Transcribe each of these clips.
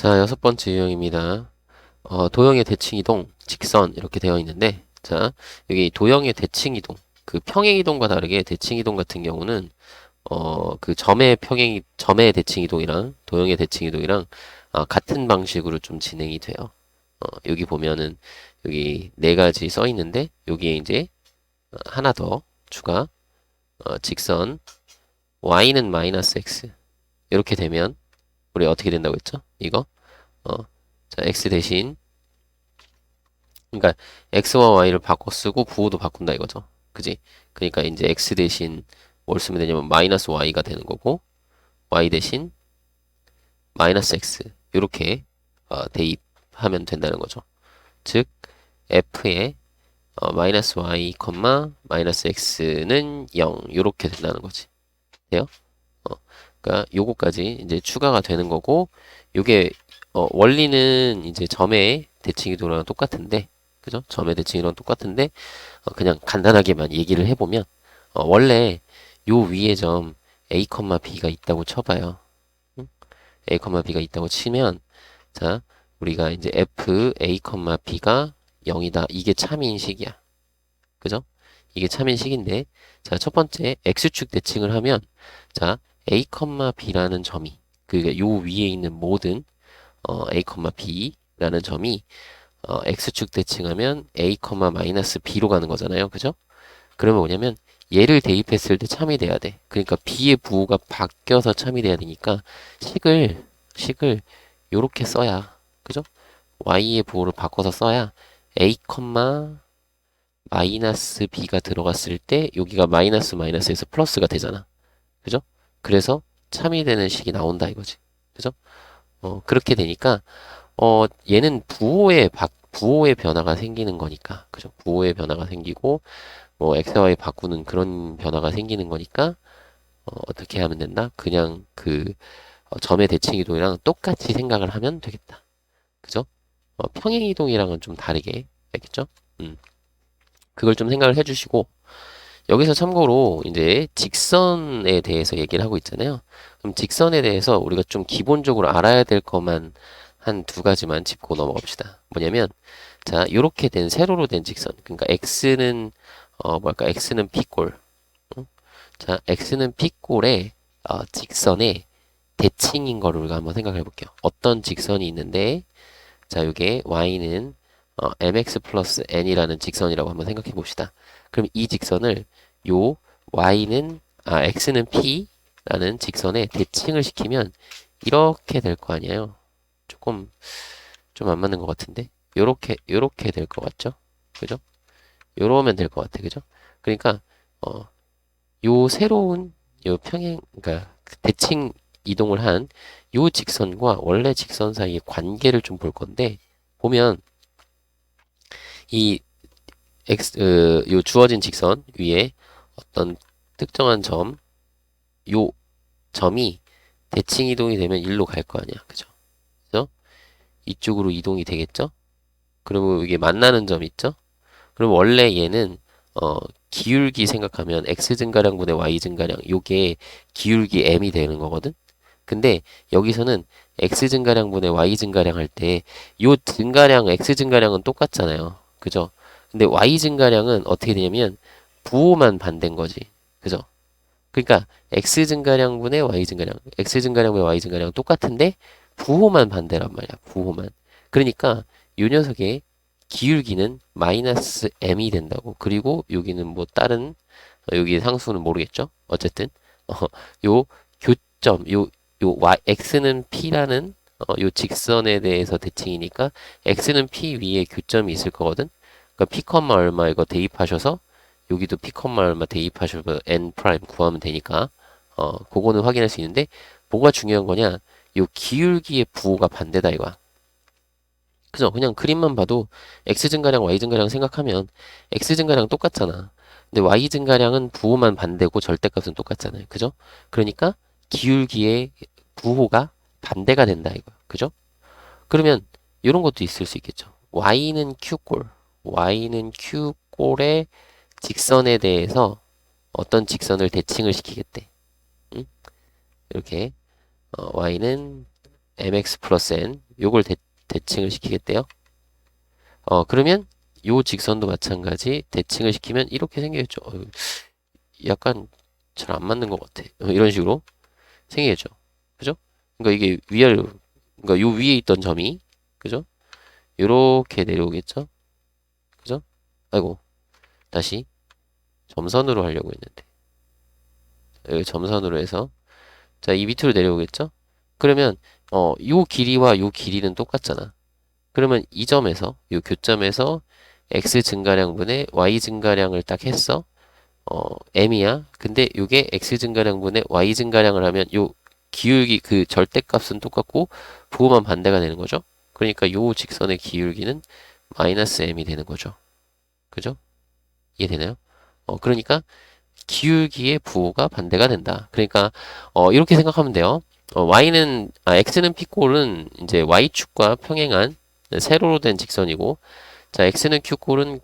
자, 여섯 번째 유형입니다. 도형의 대칭 이동, 직선 이렇게 되어 있는데, 자, 여기 도형의 대칭 이동, 그 평행 이동과 다르게 대칭 이동 같은 경우는 그 점의 대칭 이동이랑 도형의 대칭 이동이랑 같은 방식으로 좀 진행이 돼요. 여기 보면은 여기 네 가지 써 있는데 여기에 이제 하나 더 추가, 직선 y는 마이너스 x 이렇게 되면 우리 어떻게 된다고 했죠? 이거 어, 자, x 대신 그러니까 x와 y를 바꿔 쓰고 부호도 바꾼다 이거죠. 그지? 그러니까 이제 x 대신 뭘 쓰면 되냐면 마이너스 y가 되는 거고 y 대신 마이너스 x 이렇게 대입하면 된다는 거죠. 즉 f의 마이너스 y, 마이너스 x는 0 이렇게 된다는 거지. 돼요? 어, 그러니까 요거까지 이제 추가가 되는 거고 요게 원리는 이제 점의 대칭이동이랑 똑같은데 그죠? 점의 대칭이랑 똑같은데 그냥 간단하게만 얘기를 해보면 원래 요 위에 점 a, b가 있다고 쳐봐요. 응? a, b가 있다고 치면 자 우리가 이제 f, a, b가 0이다. 이게 참인식이야. 그죠? 이게 참인식인데 자 첫 번째 x축 대칭을 하면 자 a, b라는 점이 그러니까 요 위에 있는 모든 a, b라는 점이 x축 대칭하면 a, 마이너스 b로 가는 거잖아요. 그죠? 그러면 뭐냐면 얘를 대입했을 때 참이 돼야 돼. 그러니까 b의 부호가 바뀌어서 참이 돼야 되니까 식을 요렇게 써야 그죠? y의 부호를 바꿔서 써야 a, 마이너스 b가 들어갔을 때 여기가 마이너스 마이너스에서 플러스가 되잖아. 그죠? 그래서 참이 되는 식이 나온다 이거지. 그죠? 그렇게 되니까 얘는 부호의 변화가 생기는 거니까. 그죠? 부호의 변화가 생기고 뭐 xy 바꾸는 그런 변화가 생기는 거니까 떻게 하면 된다? 그냥 그 점의 대칭 이동이랑 똑같이 생각을 하면 되겠다. 그죠? 평행 이동이랑은 좀 다르게 알겠죠? 그걸 좀 생각을 해주시고 여기서 참고로 이제 직선에 대해서 얘기를 하고 있잖아요. 그럼 직선에 대해서 우리가 좀 기본적으로 알아야 될 것만 한 두 가지만 짚고 넘어갑시다. 뭐냐면 자 이렇게 된 세로로 된 직선 그러니까 x는 x는 p꼴 자 x는 p꼴의 직선의 대칭인 거를 우리가 한번 생각해 볼게요. 어떤 직선이 있는데 자 이게 y는 mx 플러스 n이라는 직선이라고 한번 생각해 봅시다. 그럼 이 직선을 요 x는 p라는 직선에 대칭을 시키면 이렇게 될 거 아니에요. 조금 좀 안 맞는 것 같은데 요렇게 될 것 같죠? 그죠? 요러면 될 것 같아. 그죠? 그러니까 요 새로운 요 그러니까 그 대칭 이동을 한 요 직선과 원래 직선 사이의 관계를 좀 볼 건데 보면 이 요 주어진 직선 위에 어떤 특정한 요 점이 대칭 이동이 되면 일로 갈 거 아니야. 그죠? 그죠? 이쪽으로 이동이 되겠죠? 그러면 이게 만나는 점 있죠? 그럼 원래 얘는 어, 기울기 생각하면 x 증가량분의 y 증가량 요게 기울기 m이 되는 거거든. 근데 여기서는 x 증가량분의 y 증가량 할 때 요 증가량 x 증가량은 똑같잖아요. 그죠? 근데 y 증가량은 어떻게 되냐면 부호만 반대인 거지. 그죠? 그러니까 x 증가량분의 y 증가량, x 증가량분의 y 증가량 똑같은데 부호만 반대란 말이야. 부호만. 그러니까 요 녀석의 기울기는 마이너스 m이 된다고. 그리고 여기는 뭐 다른 여기 상수는 모르겠죠. 어쨌든 어, 요 교점 요 x는 p라는 요 직선에 대해서 대칭이니까 x는 p 위에 교점이 있을 거거든. 그러니까 p, 얼마 이거 대입하셔서 여기도 p, 얼마 대입하셔서 n 프라임 구하면 되니까 그거는 확인할 수 있는데 뭐가 중요한 거냐? 요 기울기의 부호가 반대다 이거야. 그죠? 그냥 그림만 봐도 x 증가량, y 증가량 생각하면 x 증가량 똑같잖아. 근데 y 증가량은 부호만 반대고 절대값은 똑같잖아요. 그죠? 그러니까 기울기의 부호가 반대가 된다 이거. 그죠? 그러면 이런 것도 있을 수 있겠죠. y는 q꼴의 직선에 대해서 어떤 직선을 대칭을 시키겠대. 응? 이렇게 y는 mx 플러스 n 요걸 대칭을 시키겠대요. 그러면 요 직선도 마찬가지 대칭을 시키면 이렇게 생기겠죠. 약간 잘 안 맞는 것 같아. 이런 식으로 생기겠죠. 그죠? 그러니까 이게 그러니까 요 위에 있던 점이, 그죠? 요렇게 내려오겠죠? 그죠? 아이고, 다시 점선으로 하려고 했는데. 여기 점선으로 해서. 자, 이 밑으로 내려오겠죠? 그러면, 요 길이와 요 길이는 똑같잖아. 그러면 이 점에서, 요 교점에서 x 증가량분의 y 증가량을 딱 했어. m이야. 근데 요게 x 증가량분의 y 증가량을 하면 요 기울기 그 절대값은 똑같고 부호만 반대가 되는 거죠. 그러니까 요 직선의 기울기는 마이너스 m이 되는 거죠. 그죠? 이해되나요? 그러니까 기울기의 부호가 반대가 된다. 그러니까 이렇게 생각하면 돼요. x는 피골은 이제 y축과 평행한 세로로 된 직선이고, 자, x는 q골은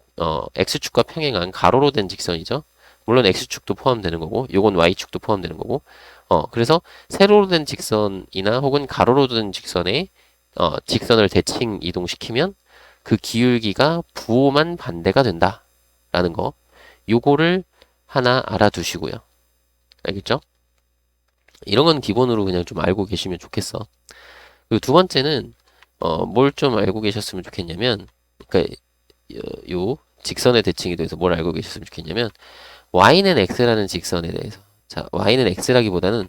x축과 평행한 가로로 된 직선이죠. 물론 x축도 포함되는 거고, 요건 y축도 포함되는 거고. 그래서 세로로 된 직선이나 혹은 가로로 된 직선에 직선을 대칭 이동시키면 그 기울기가 부호만 반대가 된다라는 거. 요거를 하나 알아두시고요. 알겠죠? 이런 건 기본으로 그냥 좀 알고 계시면 좋겠어. 그리고 두 번째는 뭘 좀 알고 계셨으면 좋겠냐면, 그러니까 요 직선의 대칭에 대해서 뭘 알고 계셨으면 좋겠냐면, y는 x라는 직선에 대해서. 자, y는 x라기보다는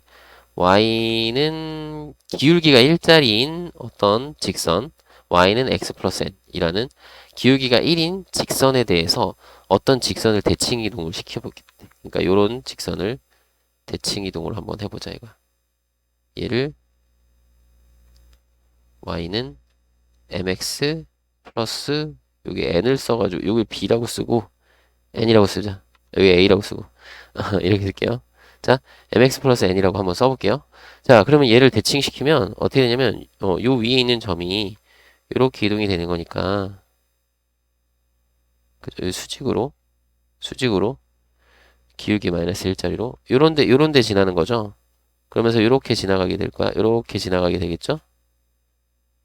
y는 기울기가 일자리인 어떤 직선, y는 x 플러스 n이라는 기울기가 1인 직선에 대해서 어떤 직선을 대칭 이동을 시켜보겠대. 그러니까 요런 직선을 대칭 이동을 한번 해보자 이거. 얘를 y는 mx 플러스 여기 n을 써가지고 여기 b라고 쓰고 n이라고 쓰자. 여기 a라고 쓰고 이렇게 쓸게요. 자, mx 플러스 n이라고 한번 써볼게요. 자, 그러면 얘를 대칭시키면 어떻게 되냐면 요 위에 있는 점이 이렇게 이동이 되는 거니까, 그죠? 수직으로 기울기 마이너스 1짜리로 요런데 지나는 거죠. 그러면서 이렇게 지나가게 될 거야. 이렇게 지나가게 되겠죠?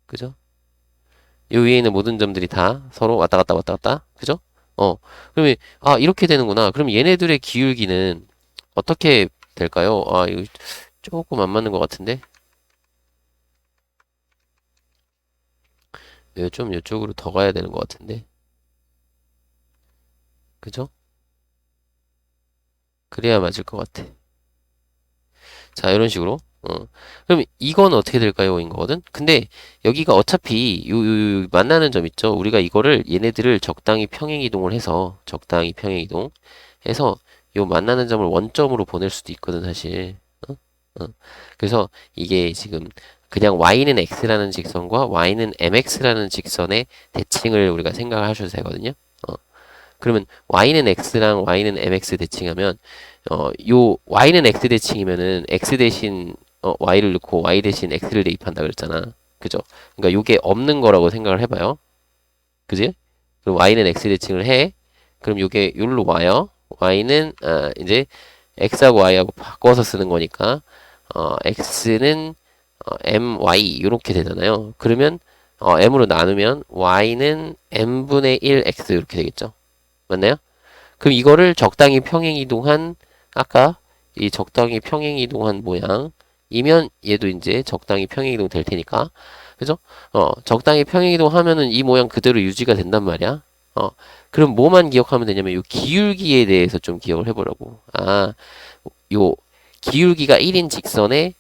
그죠? 이 위에 있는 모든 점들이 다 서로 왔다 갔다 왔다 갔다. 그죠? 그러면 이렇게 되는구나. 그럼 얘네들의 기울기는 어떻게 될까요? 이거 조금 안 맞는 것 같은데. 이거 좀 이쪽으로 더 가야 되는 것 같은데. 그죠? 그래야 맞을 것 같아. 자, 이런 식으로. 그럼 이건 어떻게 될까요? 인 거거든? 근데 여기가 어차피 요 만나는 점 있죠? 우리가 이거를 얘네들을 적당히 평행 이동 해서 요 만나는 점을 원점으로 보낼 수도 있거든, 사실. 어? 어. 그래서 이게 지금 그냥 y는 x라는 직선과 y는 mx라는 직선의 대칭을 우리가 생각을 하셔도 되거든요. 그러면 y는 x랑 y는 mx 대칭하면 요 y는 x 대칭이면은 x 대신 y를 넣고 y 대신 x를 대입한다 그랬잖아. 그죠? 그러니까 요게 없는 거라고 생각을 해봐요. 그지? 그럼 y는 x 대칭을 해. 그럼 요게 요로 와요. y는 이제 x하고 y하고 바꿔서 쓰는 거니까 x는 my 이렇게 되잖아요. 그러면 m으로 나누면 y는 m분의 1 x 이렇게 되겠죠. 맞나요? 그럼 이거를 적당히 평행 이동한 아까 이 적당히 평행 이동한 모양이면 얘도 이제 적당히 평행 이동 될 테니까, 그죠? 적당히 평행 이동하면은 이 모양 그대로 유지가 된단 말이야. 그럼 뭐만 기억하면 되냐면 요 기울기에 대해서 좀 기억을 해보라고. 요 기울기가 1인 직선에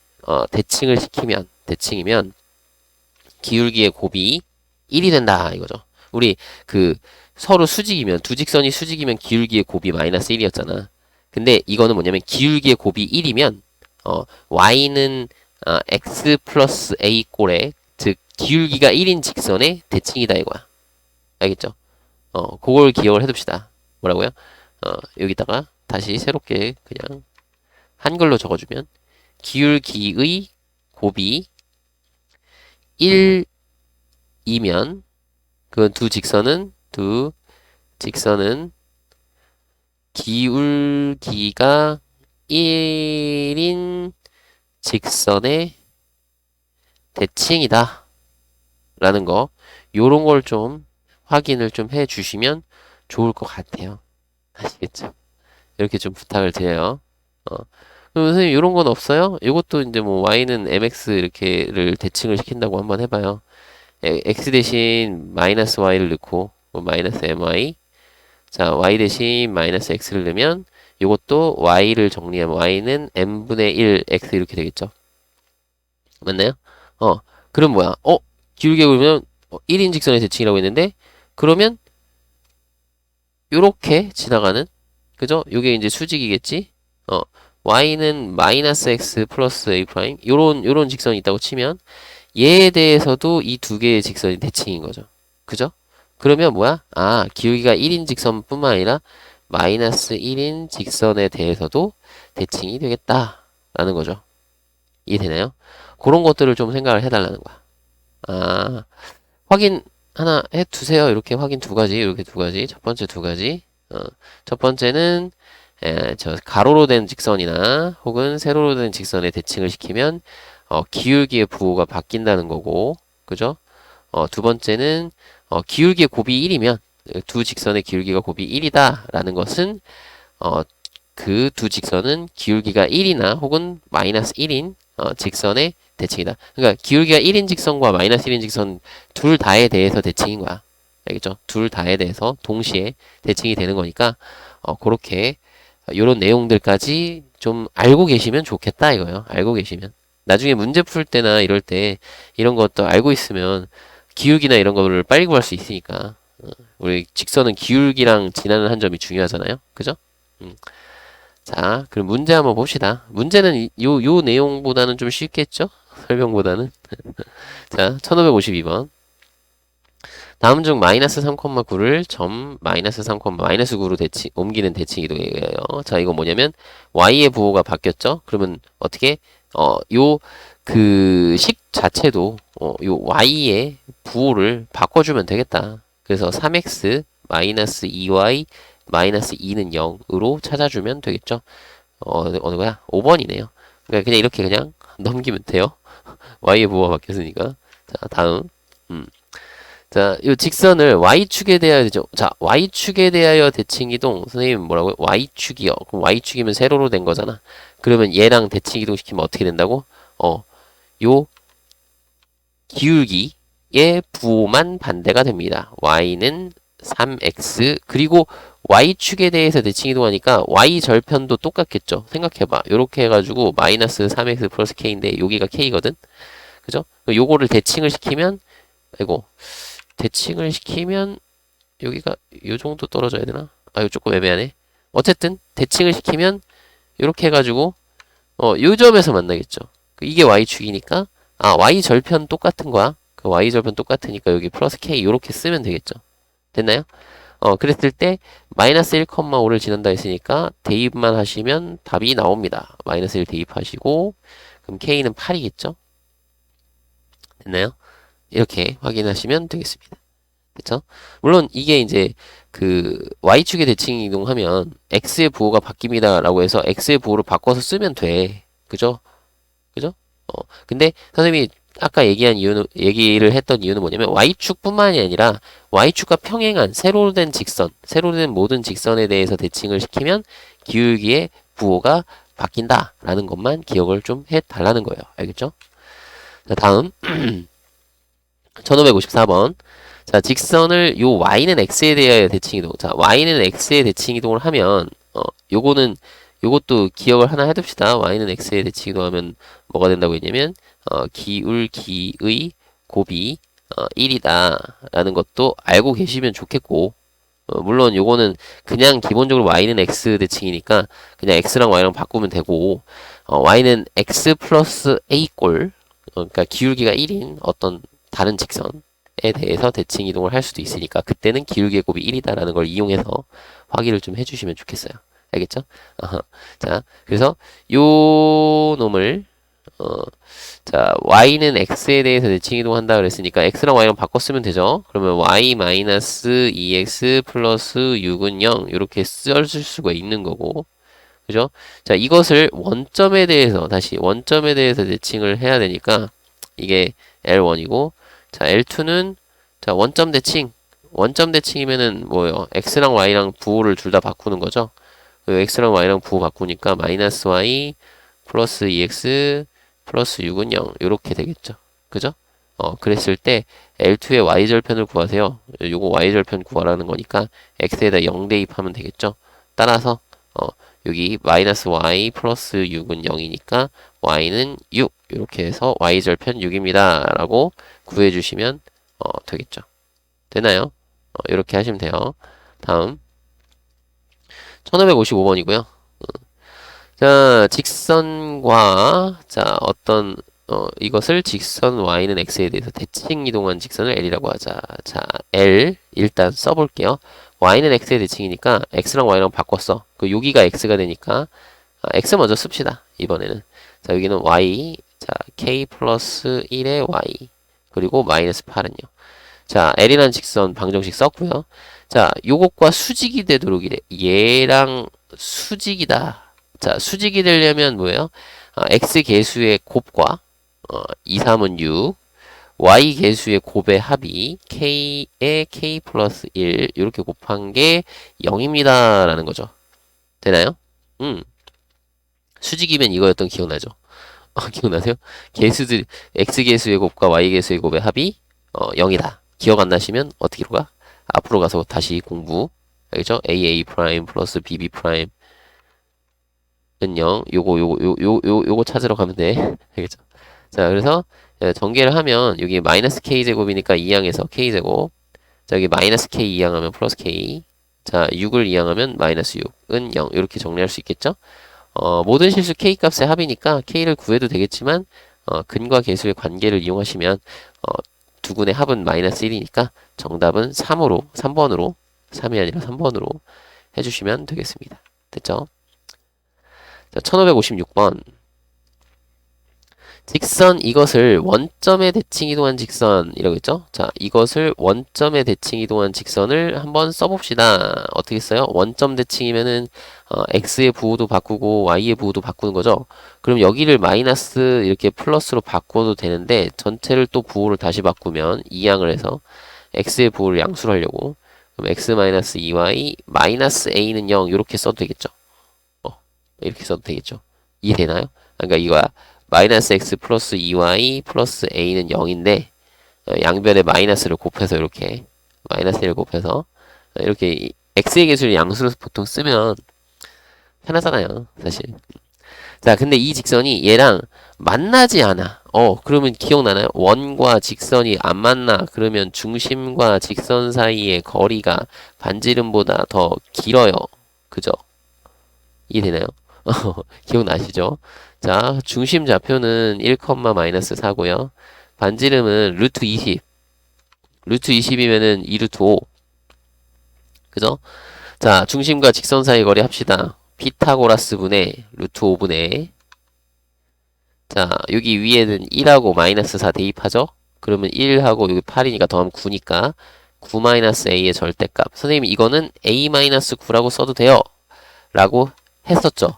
대칭이면 기울기의 곱이 1이 된다 이거죠. 우리 그 서로 수직이면 두 직선이 수직이면 기울기의 곱이 마이너스 1이었잖아. 근데 이거는 뭐냐면 기울기의 곱이 1이면 y는 x 플러스 a 꼴에 즉 기울기가 1인 직선의 대칭이다 이거야. 알겠죠? 그걸 기억을 해둡시다. 뭐라고요? 여기다가 다시 새롭게 그냥 한글로 적어주면 기울기의 곱이 1이면 그건 두 직선은 기울기가 1인 직선의 대칭이다 라는 거, 요런 걸 좀 확인을 좀 해 주시면 좋을 것 같아요. 아시겠죠? 이렇게 좀 부탁을 드려요. 어. 그럼 선생님 이런 건 없어요? 이것도 이제 뭐 y는 mx 이렇게를 대칭을 시킨다고 한번 해봐요. x 대신 마이너스 y를 넣고 뭐 마이너스 my, 자 y 대신 마이너스 x를 넣으면 이것도 y를 정리하면 y는 m분의 1 x 이렇게 되겠죠. 맞나요? 그럼 뭐야? 기울기 그러면 1인 직선의 대칭이라고 했는데, 그러면 요렇게 지나가는, 그죠? 요게 이제 수직이겠지? y는 마이너스 x 플러스 a 프라임, 요런 직선이 있다고 치면 얘에 대해서도 이 두 개의 직선이 대칭인 거죠. 그죠? 그러면 뭐야? 기울기가 1인 직선뿐만 아니라 마이너스 1인 직선에 대해서도 대칭이 되겠다라는 거죠. 이해되나요? 그런 것들을 좀 생각을 해달라는 거야. 확인 하나 해 두세요. 이렇게 확인 두 가지, 이렇게 두 가지. 첫 번째 두 가지. 첫 번째는 저 가로로 된 직선이나 혹은 세로로 된 직선에 대칭을 시키면 기울기의 부호가 바뀐다는 거고, 그죠? 두 번째는 기울기의 곱이 1이면 두 직선의 기울기가 곱이 1이다 라는 것은 그 두 직선은 기울기가 1이나 혹은 마이너스 1인 직선의 대칭이다. 그러니까 기울기가 1인 직선과 마이너스 1인 직선 둘 다에 대해서 대칭인 거야. 알겠죠? 둘 다에 대해서 동시에 대칭이 되는 거니까 그렇게 요런 내용들까지 좀 알고 계시면 좋겠다 이거예요. 알고 계시면. 나중에 문제 풀 때나 이럴 때 이런 것도 알고 있으면 기울기나 이런 거를 빨리 구할 수 있으니까. 우리 직선은 기울기랑 지나는 한 점이 중요하잖아요. 그죠? 자, 그럼 문제 한번 봅시다. 문제는 요 내용보다는 좀 쉽겠죠? 설명보다는. 자, 1552번. 다음 중 마이너스 3,9를 점 마이너스 3, 마이너스 9로 옮기는 대칭 이동이에요. 자, 이거 뭐냐면 y의 부호가 바뀌었죠? 그러면 어떻게 그 식 자체도 요 y의 부호를 바꿔주면 되겠다. 그래서 3x 마이너스 2y 마이너스 2는 0으로 찾아주면 되겠죠? 어느 거야? 5번이네요. 그러니까 그냥 이렇게 그냥 넘기면 돼요. y의 부호가 바뀌었으니까. 자, 다음. 자, 이 직선을 y축에 대하여 되죠. 자, y축에 대하여 대칭이동. 선생님 뭐라고요? y축이요. 그럼 y축이면 세로로 된 거잖아. 그러면 얘랑 대칭이동 시키면 어떻게 된다고? 요 기울기의 부호만 반대가 됩니다. y는 3x, 그리고 y축에 대해서 대칭이동하니까 y절편도 똑같겠죠. 생각해봐. 요렇게 해가지고 마이너스 3x 플러스 k인데 여기가 k거든. 그죠? 요거를 대칭을 시키면, 아이고, 대칭을 시키면 여기가 요 정도 떨어져야 되나? 이거 조금 애매하네. 어쨌든 대칭을 시키면 이렇게 해가지고 요 점에서 만나겠죠. 이게 y축이니까 y절편 똑같은 거야. 그 y절편 똑같으니까 여기 플러스 k 요렇게 쓰면 되겠죠. 됐나요? 그랬을 때 마이너스 1,5를 지난다 했으니까 대입만 하시면 답이 나옵니다. 마이너스 1 대입하시고 그럼 k는 8이겠죠? 됐나요? 이렇게 확인하시면 되겠습니다. 그쵸? 물론 이게 이제 그 y축의 대칭 이동하면 x의 부호가 바뀝니다 라고 해서 x의 부호를 바꿔서 쓰면 돼. 그죠? 그죠? 근데 선생님이 아까 얘기를 했던 이유는 뭐냐면 y축뿐만이 아니라 y축과 평행한 세로로 된 직선, 세로로 된 모든 직선에 대해서 대칭을 시키면 기울기의 부호가 바뀐다 라는 것만 기억을 좀 해달라는 거예요. 알겠죠? 자, 다음 1554번. 자, 직선을 요 y는 x에 대하여 대칭이동. 자, y는 x에 대칭이동을 하면 요것도 기억을 하나 해둡시다. y는 x에 대칭이동하면 뭐가 된다고 했냐면 기울기의 곱이 1이다 라는 것도 알고 계시면 좋겠고, 물론 요거는 그냥 기본적으로 y는 x 대칭이니까 그냥 x랑 y랑 바꾸면 되고, y는 x 플러스 a꼴, 그러니까 기울기가 1인 어떤 다른 직선에 대해서 대칭 이동을 할 수도 있으니까 그때는 기울기의 곱이 1이다라는 걸 이용해서 확인을 좀 해주시면 좋겠어요. 알겠죠? 자, 그래서 요 놈을 자, y는 x에 대해서 대칭 이동한다 그랬으니까 x랑 y랑 바꿔 쓰면 되죠. 그러면 y 마이너스 2x 플러스 6은 0 이렇게 쓸 수가 있는 거고, 그죠? 자, 이것을 원점에 대해서 다시 원점에 대해서 대칭을 해야 되니까 이게 L1이고, 자, L2는, 자, 원점 대칭이면은 뭐예요? X랑 Y랑 부호를 둘 다 바꾸는 거죠. X랑 Y랑 부호 바꾸니까 마이너스 Y 플러스 2X 플러스 6은 0 요렇게 되겠죠. 그죠? 그랬을 때 L2의 Y절편을 구하세요. 요거 Y절편 구하라는 거니까 X에다 0 대입하면 되겠죠. 따라서 여기 마이너스 Y 플러스 6은 0이니까 Y는 6 이렇게 해서 Y절편 6입니다 라고 구해주시면 되겠죠. 되나요? 이렇게 하시면 돼요. 다음 1555번이고요. 자, 직선과 자, 이것을 직선 y는 x에 대해서 대칭 이동한 직선을 L이라고 하자. 자, L 일단 써볼게요. y는 x의 대칭이니까 x랑 y랑 바꿨어. 여기가 x가 되니까 x 먼저 씁시다. 이번에는. 자, 여기는 y. 자, k 플러스 1의 y. 그리고 마이너스 8은요. 자, L이라는 직선 방정식 썼고요. 자, 요것과 수직이 되도록 이래. 얘랑 수직이다. 자, 수직이 되려면 뭐예요? x 계수의 곱과 2, 3은 6, y 계수의 곱의 합이 k에 k 플러스 1 이렇게 곱한 게 0입니다. 라는 거죠. 되나요? 수직이면 이거였던 기억나죠? 기억나세요? 계수들 x 계수의 곱과 y 계수의 곱의 합이 0이다. 기억 안 나시면 어떻게로 가? 앞으로 가서 다시 공부. 알겠죠? AA 프라임 플러스 BB 프라임 은 0. 요거 찾으러 가면 돼. 알겠죠? 자, 그래서 전개를 하면 여기 마이너스 K제곱이니까 2항에서 K제곱. 자, 여기 마이너스 K 2항하면 플러스 K. 자, 6을 2항하면 마이너스 6은 0. 이렇게 정리할 수 있겠죠? 모든 실수 K 값의 합이니까 K를 구해도 되겠지만 근과 계수의 관계를 이용하시면 두 군의 합은 마이너스 1이니까 정답은 3번으로 3이 아니라 3번으로 해주시면 되겠습니다. 됐죠? 자, 1556번. 직선 이것을 원점에 대칭 이동한 직선이라고 했죠? 자, 이것을 원점에 대칭 이동한 직선을 한번 써봅시다. 어떻게 써요? 원점 대칭이면은 x의 부호도 바꾸고 y의 부호도 바꾸는 거죠. 그럼 여기를 마이너스 이렇게 플러스로 바꿔도 되는데 전체를 또 부호를 다시 바꾸면 이항을 해서 x의 부호를 양수로 하려고 그럼 x 마이너스 2y 마이너스 a는 0 이렇게 써도 되겠죠. 이렇게 써도 되겠죠. 이해되나요? 그러니까 이거야. 마이너스 x 플러스 2y 플러스 a는 0인데 양변에 마이너스를 곱해서 이렇게 마이너스 1을 곱해서 이렇게 x의 계수를 양수로 보통 쓰면 편하잖아요. 사실. 자, 근데 이 직선이 얘랑 만나지 않아. 그러면 기억나나요? 원과 직선이 안 만나. 그러면 중심과 직선 사이의 거리가 반지름보다 더 길어요. 그죠? 이해되나요? 기억나시죠? 자, 중심 좌표는 1, 마이너스 4고요. 반지름은 루트 20. 루트 20이면은 2루트 5. 그죠? 자, 중심과 직선 사이 거리 합시다. 피타고라스 분의 루트 5분의 자, 여기 위에는 1하고 마이너스 4 대입하죠? 그러면 1하고 여기 8이니까 더하면 9니까 9 마이너스 a의 절대값. 선생님 이거는 a 마이너스 9라고 써도 돼요. 라고 했었죠.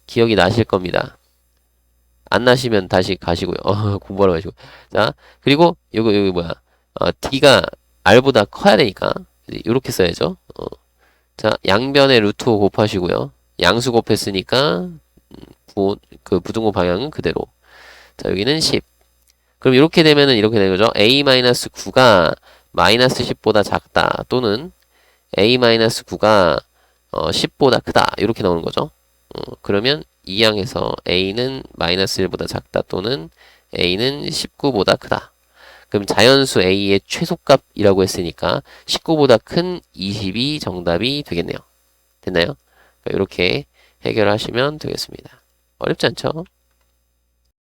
기억이 나실 겁니다. 안 나시면 다시 가시고요. 공부하러 가시고. 자, 그리고 여기 뭐야? d가 r보다 커야 되니까 이렇게 써야죠. 자, 양변에 루트 5 곱하시고요. 양수 곱했으니까 그 부등호 방향은 그대로. 자, 여기는 10. 그럼 이렇게 되면은 이렇게 되는 거죠. a-9가 마이너스 10보다 작다. 또는 a-9가 10보다 크다. 이렇게 나오는 거죠. 그러면 이 항에서 a는 마이너스 1보다 작다. 또는 a는 19보다 크다. 그럼 자연수 a의 최소값이라고 했으니까 19보다 큰 20이 정답이 되겠네요. 됐나요? 이렇게 해결하시면 되겠습니다. 어렵지 않죠?